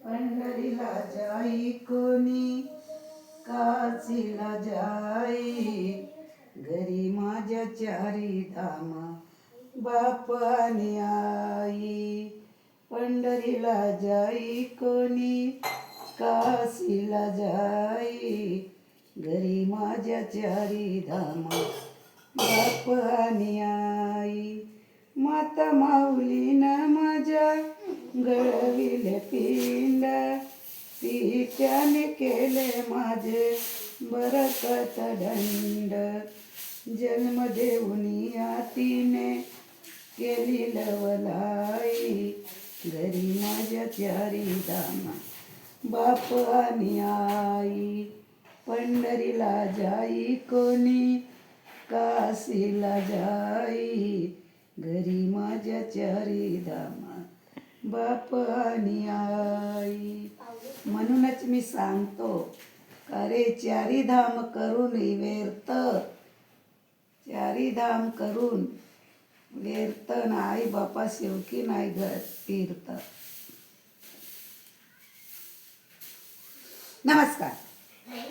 पंढरीला जाई कोणी, काशीला जाई, घरी माझ्या चारी धाम बाप आणि आई. पंढरीला जाई कोणी, काशीला जाई, घरी माझ्या चारी धाम बाप आणि आई. माता माऊलीनं माझ्या गळविले पिंड, तिच्याने केले माझे बरकत दंड. जन्म देऊनी आतीने केली लवलाई, घरी माझ्या चारी धाम बाप आणि आई. पंढरीला जाई कोणी, काशीला जाई, घरी माझ्या चारी धाम बाप आणि आई. म्हणूनच मी सांगतो, अरे चारी धाम करून व्यर्थ, चारी धाम करून व्यर्थ ना आई बापा शेवकी नाही घर तीर्थ. नमस्कार.